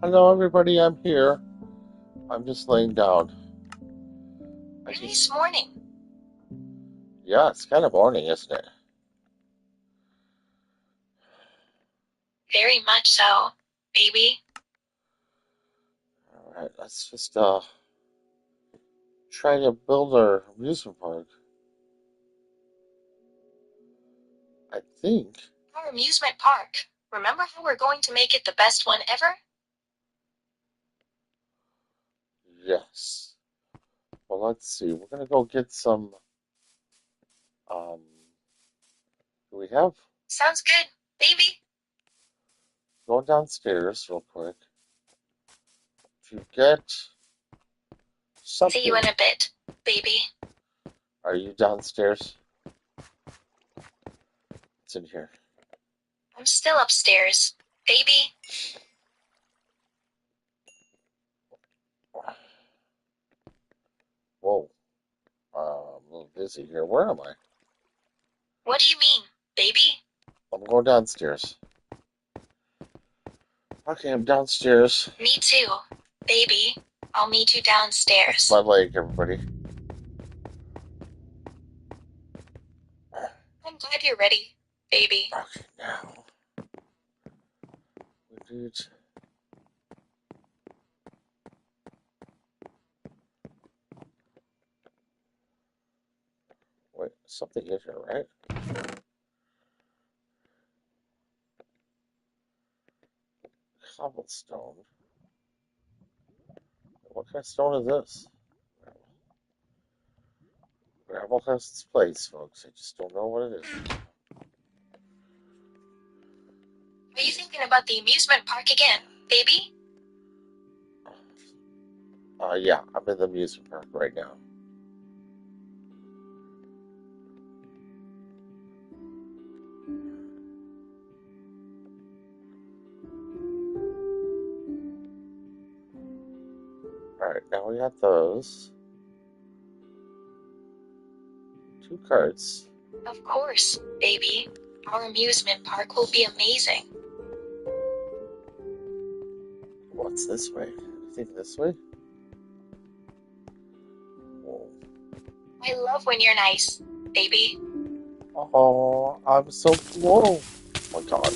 Hello, everybody. I'm here. I'm just laying down. Nice morning. Yeah, it's kind of morning, isn't it? Very much so, baby. All right, let's just try to build our amusement park. I think, Our amusement park. Remember how we're going to make it the best one ever? yes. Well, let's see. We're gonna go get some. Um, do we have Sounds good, baby. going downstairs real quick to get See you something? in a bit, baby. Are you downstairs? It's in here. I'm still upstairs, baby. Whoa. I'm a little busy here. Where am I? What do you mean, baby? I'm going downstairs. Okay, I'm downstairs. Me too, baby. I'll meet you That's my downstairs. leg, everybody. I'm glad you're ready, baby. Okay, now we need. Wait, something in here, right? Cobblestone. What kind of stone is this? Gravel has its place, folks. I just don't know what it is. Are you thinking about the amusement park again, baby? Yeah, I'm in the amusement park right now. Alright, now we got those. Two carts. Of course, baby. Our amusement park will be amazing. What's this way? Anything this way? Whoa. I love when you're nice, baby. Oh, I'm so whoa. Oh my god.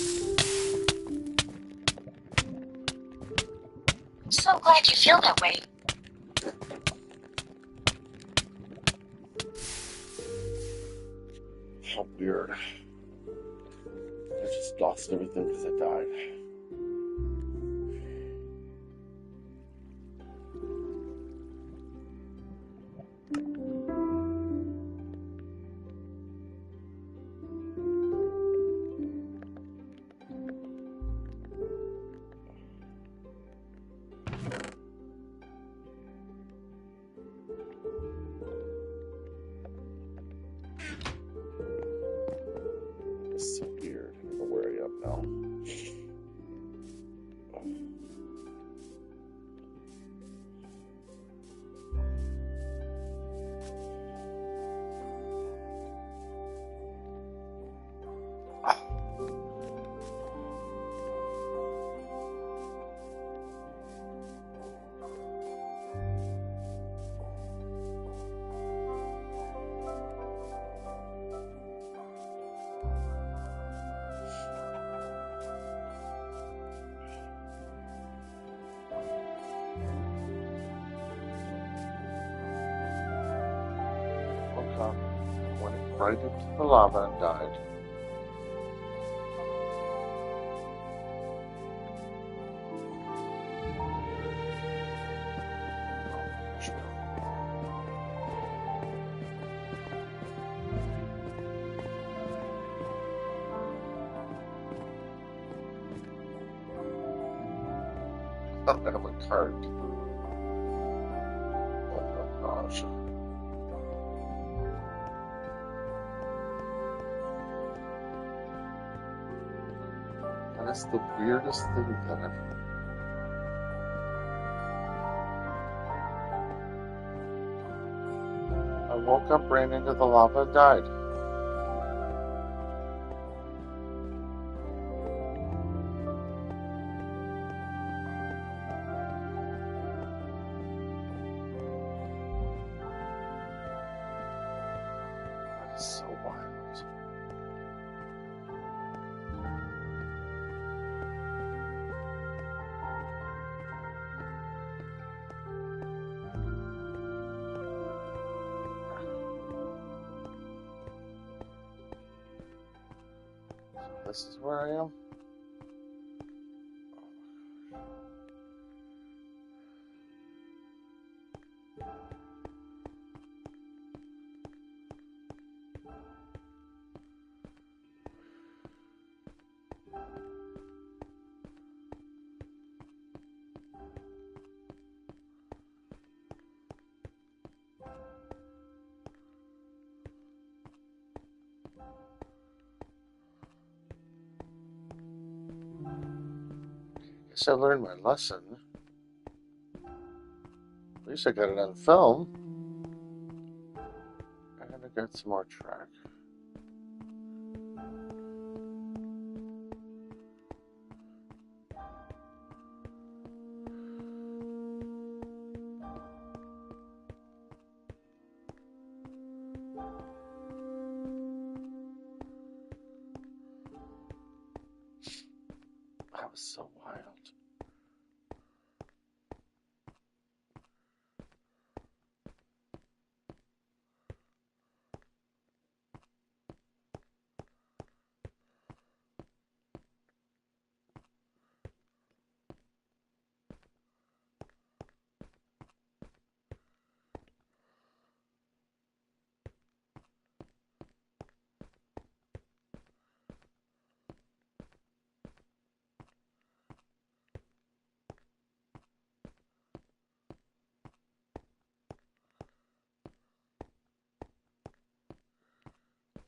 I'm so glad you feel that way. How weird. I just lost everything because I died. It's so weird. I don't know where I am now. Okay. Went right into the lava and died. I have a cart. Oh my gosh. That is the weirdest thing that I woke up, ran into the lava, and died. So wild. This is where I am. Guess I learned my lesson. At least I got it on film. And I got some more track. That was so wild.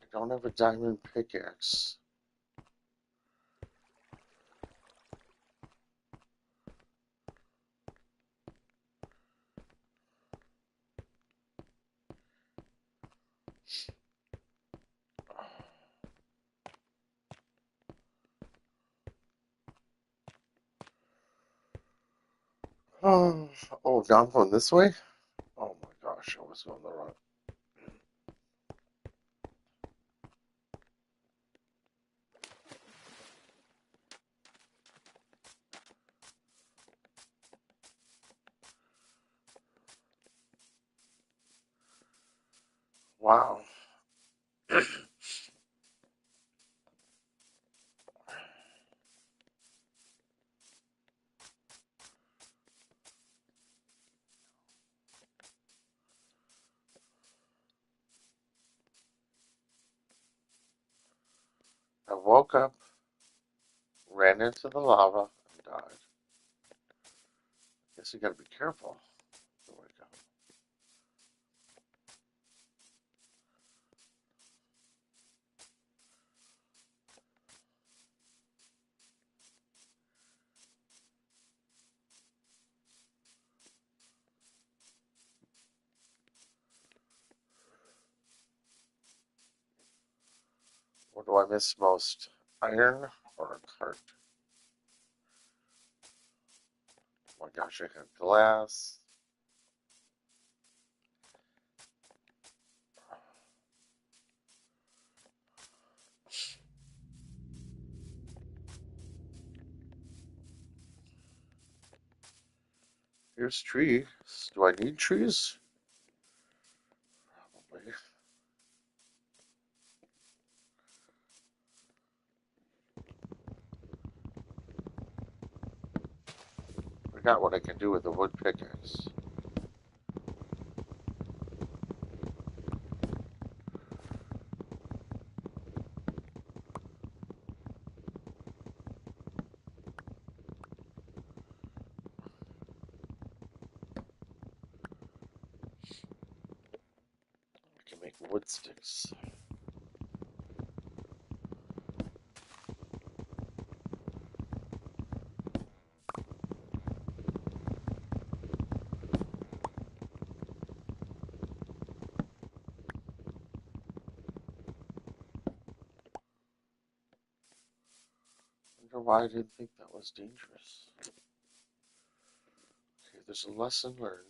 I don't have a diamond pickaxe. Oh, now I'm going this way? Oh my gosh, I was going the wrong. Wow. I woke up, ran into the lava, and died. Guess you gotta be careful to wake up. What do I miss most? Iron or a cart? Oh my gosh, I got glass. Here's trees. Do I need trees? Probably. Forgot what I can do with the wood pickaxe. I can make wood sticks. I wonder why I didn't think that was dangerous. Okay, there's a lesson learned.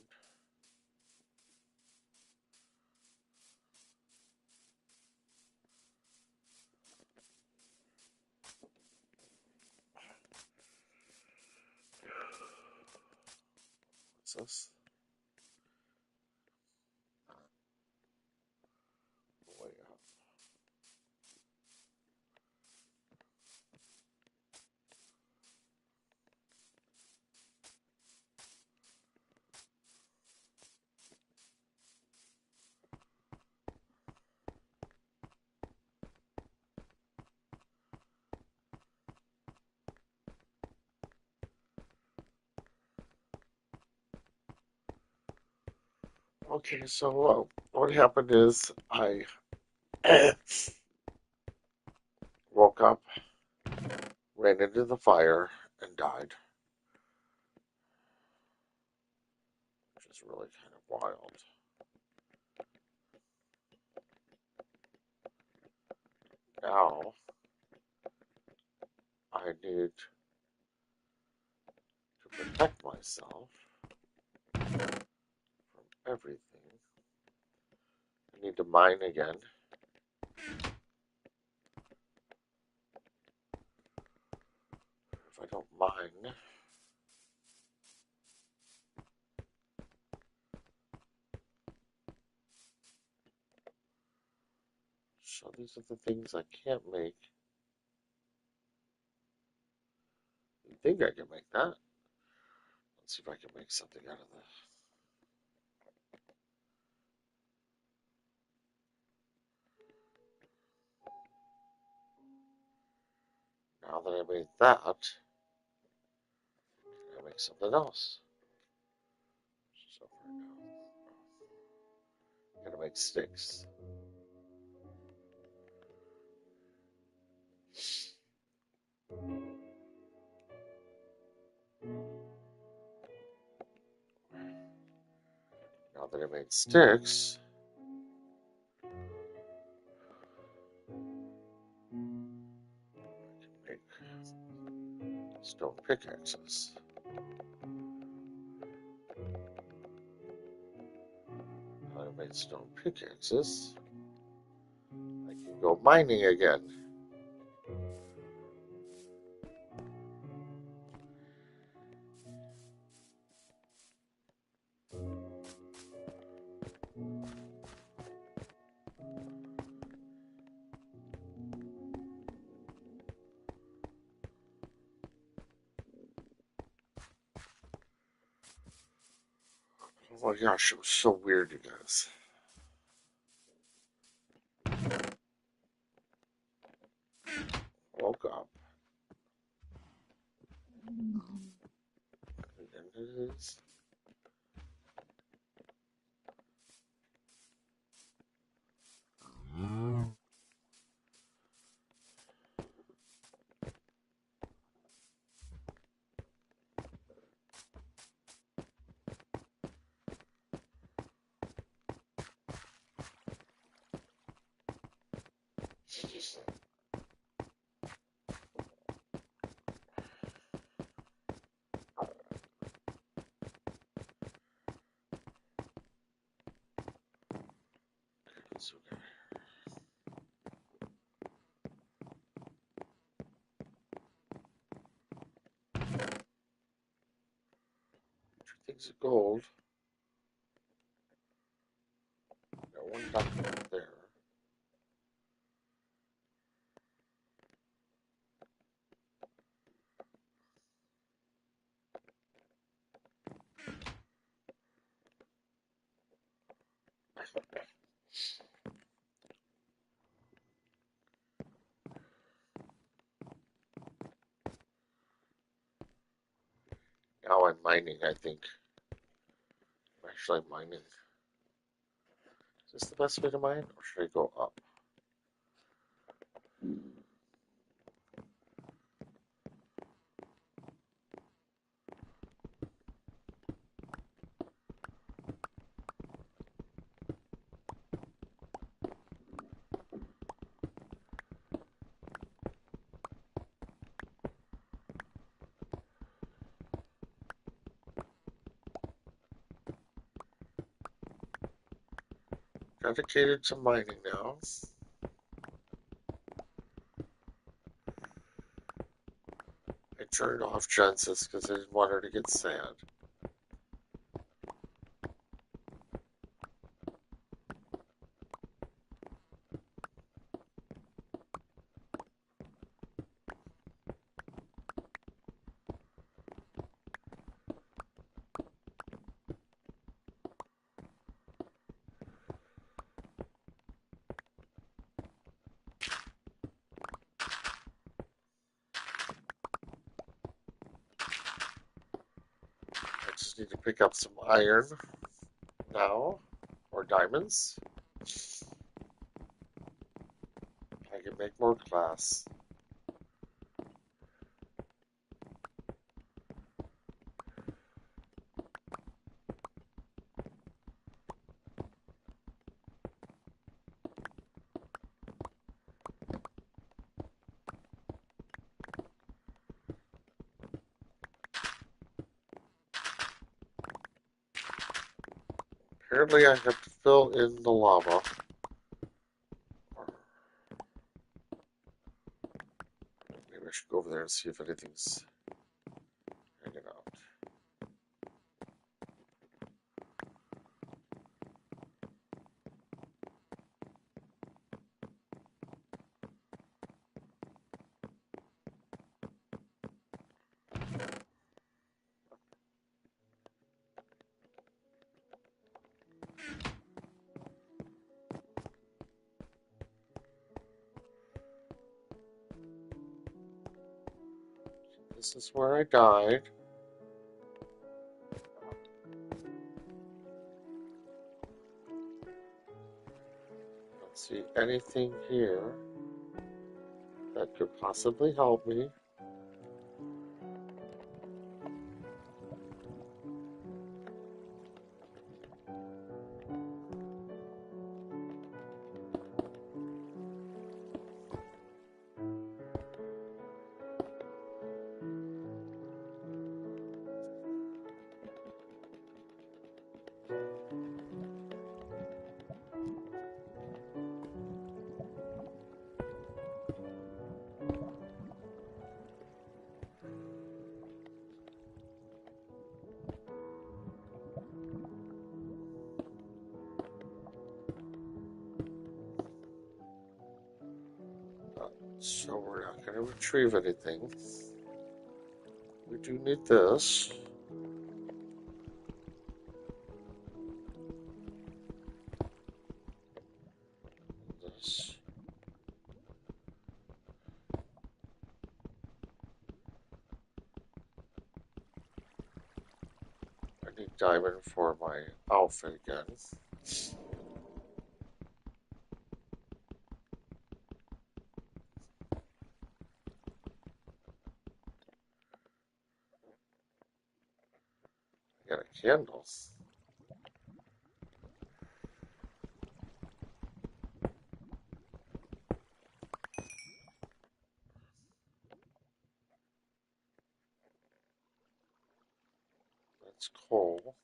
this. Way up. Okay, so what happened is I woke up, ran into the fire, and died, which is really kind of wild. Now I need to protect myself from everything. I need to mine again. If I don't mine, so these are the things I can't make. You think I can make that? Let's see if I can make something out of this. Now that I made that, can I make something else? So far, no. I'm gonna make sticks. Now that I made sticks, I can make stone pickaxes. Now that I made stone pickaxes, I can go mining again. Oh my gosh, it was so weird, you guys. Woke up. And then it is. So two things of gold. Got one document there. Now I'm mining, I think. I'm actually mining. Is this the best way to mine, or should I go up? Dedicated to mining now. I turned off Genesis because I didn't want her to get sad. just need to pick up some iron now, or diamonds. I can make more glass. Apparently I have to fill in the lava. Maybe I should go over there and see if anything's hanging out. This is where I died. Don't see anything here that could possibly help me. So we're not going to retrieve anything. We do need this. This. I need diamond for my outfit again. I got a candle. That's coal.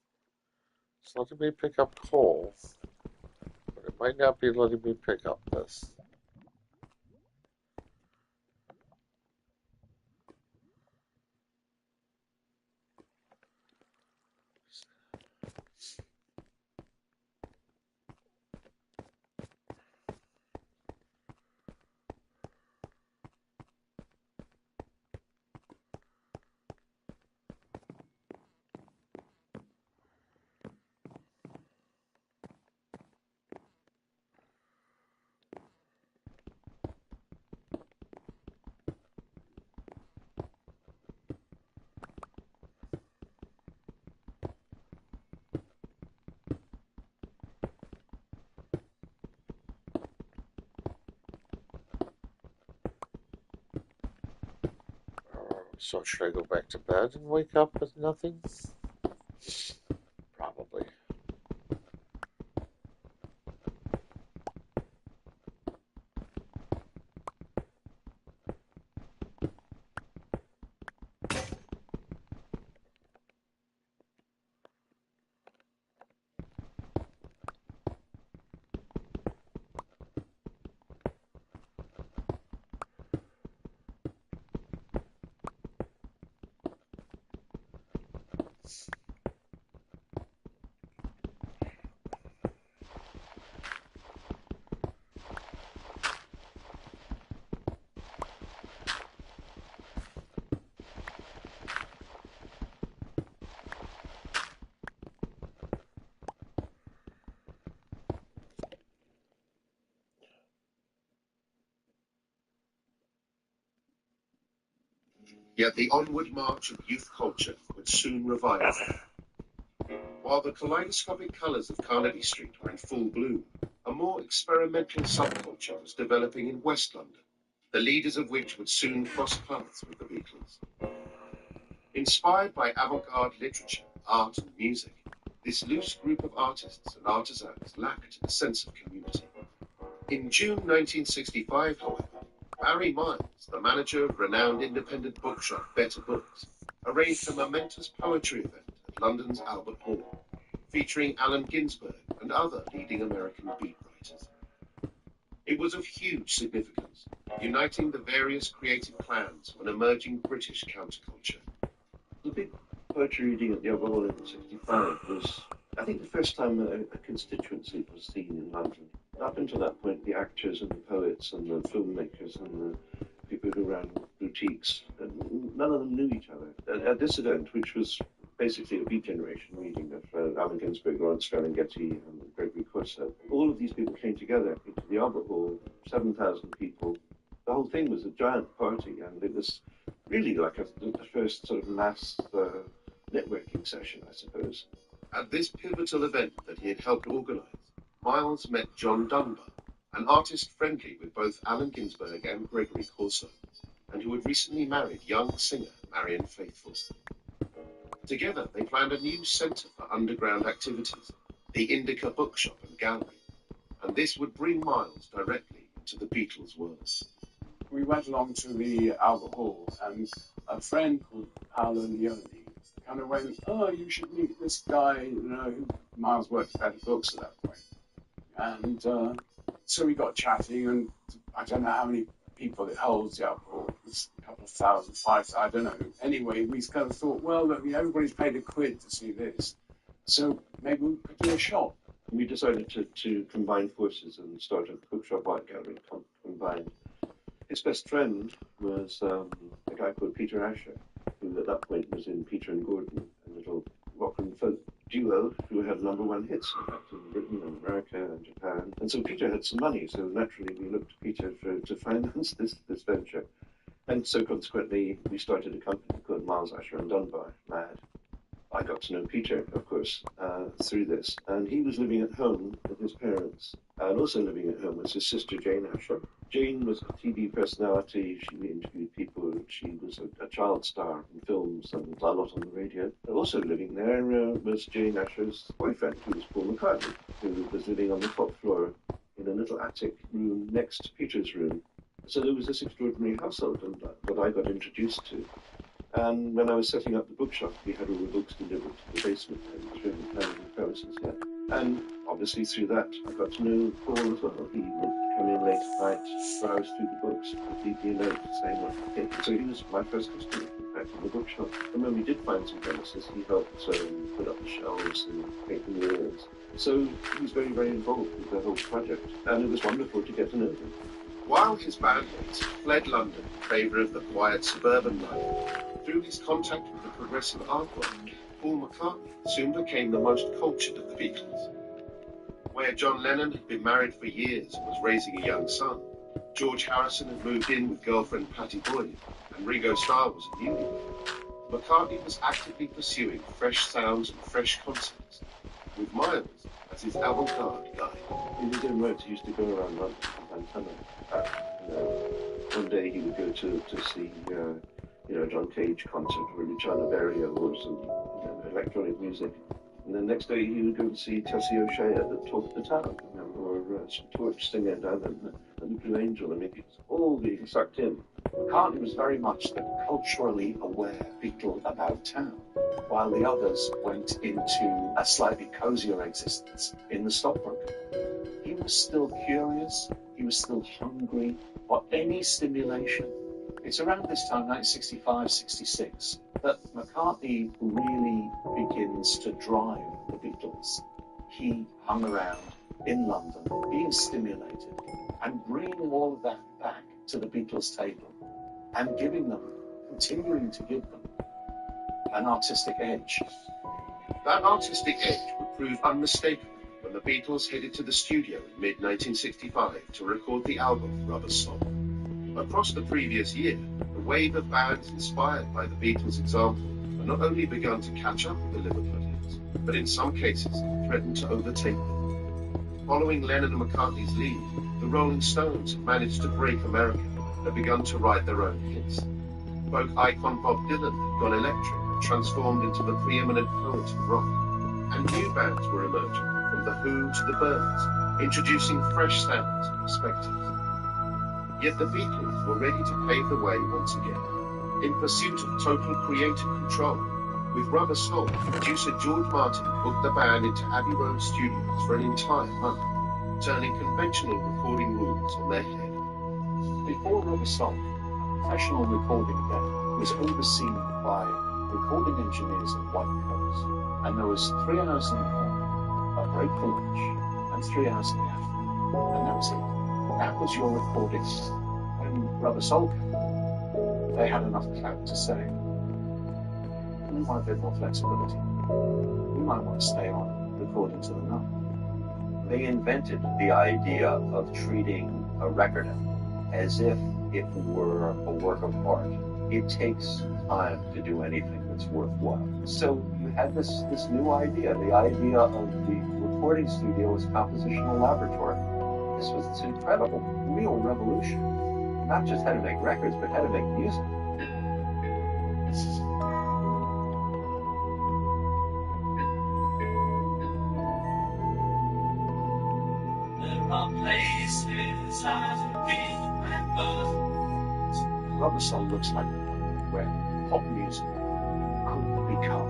It's letting me pick up coal, but it might not be letting me pick up this. So should I go back to bed and wake up with nothing? Probably. Yet the onward march of youth culture would soon revive. While the kaleidoscopic colours of Carnaby Street were in full bloom, a more experimental subculture was developing in West London, the leaders of which would soon cross paths with the Beatles. Inspired by avant-garde literature, art and music, this loose group of artists and artisans lacked a sense of community. In June 1965, however, Barry Miles, the manager of renowned independent bookshop Better Books, arranged a momentous poetry event at London's Albert Hall, featuring Allen Ginsberg and other leading American beat writers. It was of huge significance, uniting the various creative clans of an emerging British counterculture. The big poetry reading at the Albert Hall in '65 was, I think, the first time a constituency was seen in London. Up until that point, the actors and the poets and the filmmakers and the people who ran boutiques, none of them knew each other. At this event, which was basically a beat generation reading of Allen Ginsberg, Lawrence Ferlinghetti, and Gregory Corso, all of these people came together into the Albert Hall, 7,000 people. The whole thing was a giant party, and it was really like the first sort of mass networking session, I suppose. At this pivotal event that he had helped organise, Miles met John Dunbar, an artist friendly with both Allen Ginsberg and Gregory Corso, and who had recently married young singer Marianne Faithfull. Together, they planned a new centre for underground activities, the Indica Bookshop and Gallery, and this would bring Miles directly into the Beatles' world. We went along to the Albert Hall, and a friend called Paolo Leone kind of went, "Oh, you should meet this guy," Miles worked at Better Books at that point. And so we got chatting, and I don't know how many people it holds, the Albert Hall. It's a couple of thousand, 5,000, I don't know. Anyway, we kind of thought, well, look, everybody's paid a quid to see this, so maybe we could do a shop. We decided to combine forces and start a bookshop art gallery combined. His best friend was a guy called Peter Asher, who at that point was in Peter and Gordon, a little rock and folk duo who had #1 hits, in fact, in Britain and America and Japan. And so Peter had some money, so naturally we looked to Peter to finance this venture. And so consequently, we started a company called Miles, Asher and Dunbar, MAD. I got to know Peter, of course, through this. And he was living at home with his parents. And also living at home was his sister, Jane Asher. Jane was a TV personality. She interviewed people. She was a child star in films and a lot on the radio. But also living there was Jane Asher's boyfriend, who was Paul McCartney, who was living on the top floor in a little attic room next to Peter's room. So there was this extraordinary household that I got introduced to. And when I was setting up the bookshop, we had all the books delivered to the basement, and it was really planning the premises yet. And obviously through that, I got to know Paul as well. He would come in late at night, browse through the books, leave me a note saying what to take. So he was my first customer, in fact, in the bookshop. And when we did find some premises, he helped put up the shelves and paint the mirrors. So he was very, very involved with the whole project. And it was wonderful to get to know him. While his bandmates fled London in favour of the quiet suburban life, through his contact with the progressive art world, Paul McCartney soon became the most cultured of the Beatles. Where John Lennon had been married for years and was raising a young son, George Harrison had moved in with girlfriend Pattie Boyd, and Ringo Starr was a newlywed. McCartney was actively pursuing fresh sounds and fresh concepts, with Miles as his avant-garde guide. In his own words, he used to go around London and Santana. One day he would go to see John Cage concert or Luciano Berio or some electronic music. And the next day he would go and see Tessie O'Shea at the Talk of the Town, or some Torch singer down at the Blue Angel. I mean, it's all being sucked in. McCartney was very much the culturally aware Beatle about town, while the others went into a slightly cozier existence in the stockbroker. He was still curious, he was still hungry for any stimulation. It's around this time, 1965, 66, that McCartney really begins to drive the Beatles. He hung around in London, being stimulated, and bringing all of that back to the Beatles table, and continuing to give them an artistic edge. That artistic edge would prove unmistakable when the Beatles headed to the studio in mid-1965 to record the album Rubber Soul. Across the previous year, the wave of bands inspired by the Beatles' example had not only begun to catch up with the Liverpool hits, Beatles, but in some cases threatened to overtake them. Following Lennon and McCartney's lead, the Rolling Stones had managed to break America and had begun to write their own hits. Folk icon Bob Dylan had gone electric and transformed into the preeminent poet of rock, and new bands were emerging, from The Who to the Byrds, introducing fresh sounds and perspectives. Yet the Beatles were ready to pave the way once again, in pursuit of total creative control. With Rubber Soul, producer George Martin booked the band into Abbey Road Studios for an entire month, turning conventional recording rules on their head. Before Rubber Soul, a professional recording day was overseen by recording engineers in white coats, and there was 3 hours in the morning, a break for lunch, and 3 hours in the afternoon, and that was it. That was your recording. When Rubber Soul came, they had enough clout to say, we want a bit more flexibility. We might want to stay on recording to the night. They invented the idea of treating a record as if it were a work of art. It takes time to do anything that's worthwhile. So you had this new idea, the idea of the recording studio as compositional laboratory. This was incredible, real revolution. Not just how to make records, but how to make music. Rubber Soul looks like the moment where pop music could become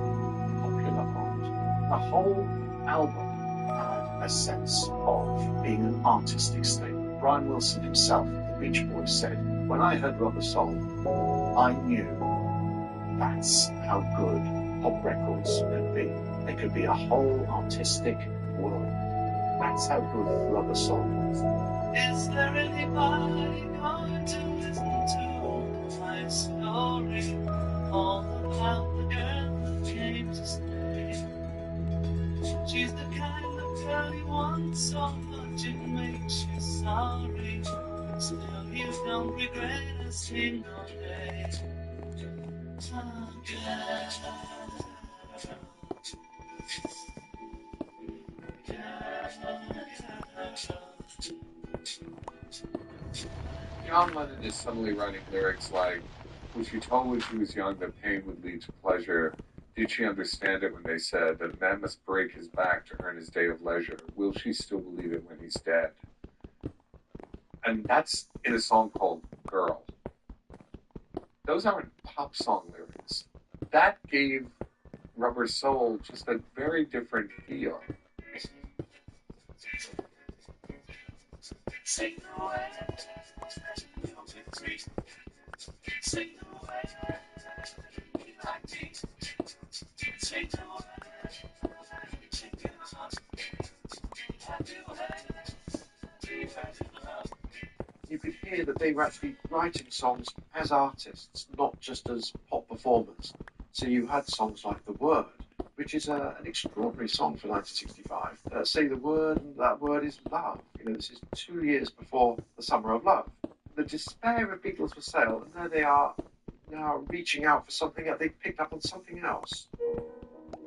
popular art. The whole album had a sense of being an artistic statement. Brian Wilson himself, the Beach Boys, said, when I heard Rubber Soul, I knew that's how good pop records could be. They could be a whole artistic world. That's how good Rubber Soul was. Is there anybody going to listen to my story? All about the girl that came to stay. She's the kind of girl you want so much it makes you sorry. Still you don't regret a single day. Oh, girl. John Lennon is suddenly writing lyrics like, was she told when she was young that pain would lead to pleasure? Did she understand it when they said that a man must break his back to earn his day of leisure? Will she still believe it when he's dead? And that's in a song called Girl. Those aren't pop song lyrics. That gave Rubber Soul just a very different feel. Sing away, sing away, You could hear that they were actually writing songs as artists, not just as pop performers. So you had songs like The Word, which is an extraordinary song for 1965. Say the word, and that word is love. This is 2 years before the Summer of Love. The despair of Beatles for sale, and there they are now reaching out for something that they picked up on something else.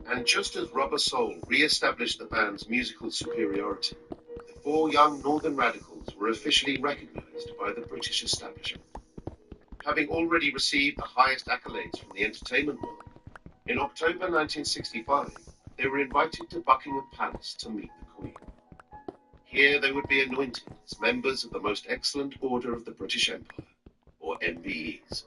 And just as Rubber Soul re-established the band's musical superiority, the 4 young Northern radicals were officially recognized by the British establishment. Having already received the highest accolades from the entertainment world, in October 1965, they were invited to Buckingham Palace to meet the Queen. Here they would be anointed as members of the Most Excellent Order of the British Empire, or MBEs.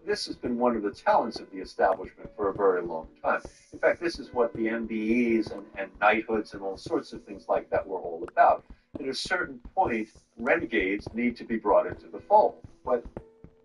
This has been one of the talents of the establishment for a very long time. In fact, this is what the MBEs and knighthoods and all sorts of things like that were all about. At a certain point, renegades need to be brought into the fold. But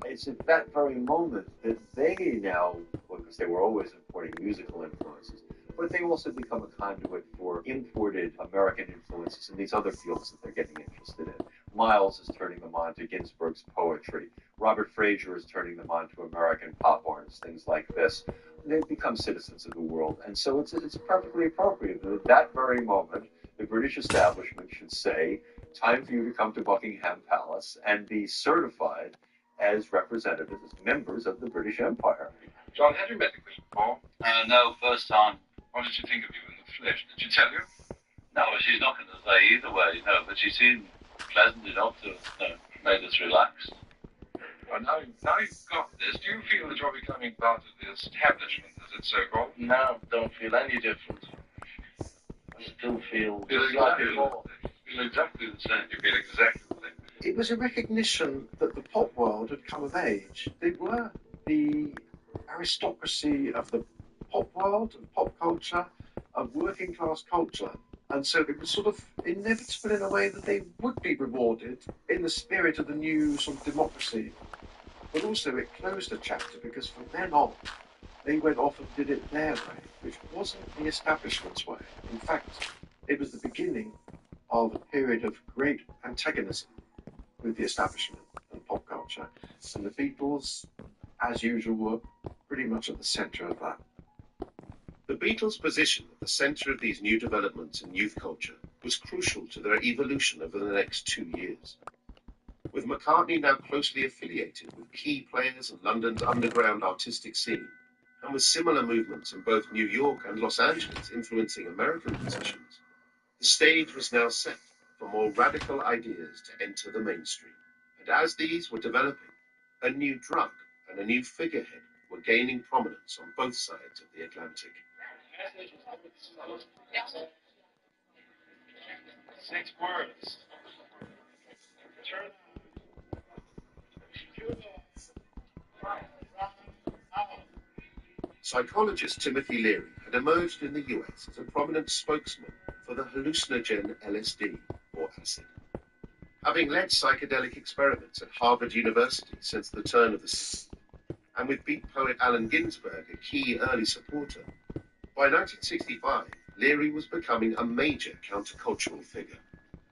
it's at that very moment that they now, because they were always importing musical influences, but they also become a conduit for imported American influences in these other fields that they're getting interested in. Miles is turning them on to Ginsberg's poetry. Robert Fraser is turning them on to American pop artists, things like this. They become citizens of the world. And so it's perfectly appropriate that at that very moment, the British establishment should say, time for you to come to Buckingham Palace and be certified as representatives, as members of the British Empire. John, have you met the Queen before? No, first time. What did she think of you in the flesh? Did she tell you? No, she's not going to say either way, no, but she seemed pleasant enough to made us relaxed. Well, now you've got this, do you feel that you're becoming part of the establishment, as it's so called? No, don't feel any different. I still feel Feel just like exactly, before. feel exactly the same. You feel exactly the same. It was a recognition that the pop world had come of age. They were the aristocracy of the pop world, of pop culture, of working class culture. And so it was sort of inevitable in a way that they would be rewarded in the spirit of the new sort of democracy. But also it closed a chapter because from then on, they went off and did it their way, which wasn't the establishment's way. In fact, it was the beginning of a period of great antagonism with the establishment and pop culture. And the Beatles, as usual, were pretty much at the centre of that. The Beatles' position at the centre of these new developments in youth culture was crucial to their evolution over the next 2 years. With McCartney now closely affiliated with key players in London's underground artistic scene, and with similar movements in both New York and Los Angeles influencing American musicians, the stage was now set for more radical ideas to enter the mainstream. And as these were developing, a new drug and a new figurehead were gaining prominence on both sides of the Atlantic. 6 words. Turn Psychologist Timothy Leary had emerged in the US as a prominent spokesman for the hallucinogen LSD, or acid. Having led psychedelic experiments at Harvard University since the turn of the century, and with beat poet Allen Ginsberg a key early supporter, by 1965, Leary was becoming a major countercultural figure.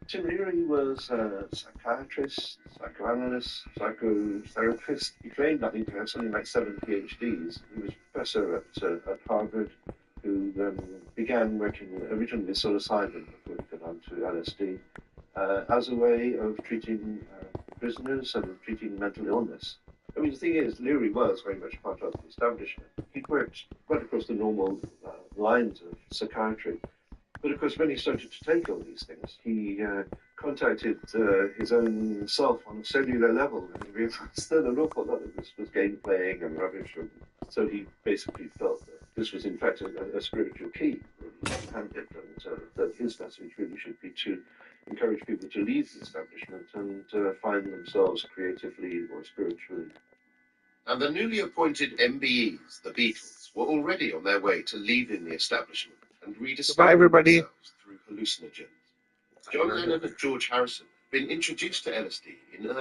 Tim Leary was a psychiatrist, psychoanalyst, psychotherapist. He trained, I think, to have something like 7 PhDs. He was a professor at Harvard, who began working originally with psilocybin before he got on to LSD, as a way of treating prisoners and of treating mental illness. I mean, the thing is, Leary was very much part of the establishment. He'd worked right across the normal lines of psychiatry. But of course, when he started to take all these things, he contacted his own self on a cellular level, and he realized that an awful lot of this was game playing and rubbish. And so he basically felt that this was, in fact, a spiritual key, really, and that his message really should be to encourage people to leave the establishment and find themselves creatively or spiritually. And the newly appointed MBEs, the Beatles, were already on their way to leaving the establishment and rediscovering themselves through hallucinogens. John Lennon and George Harrison had been introduced to LSD in early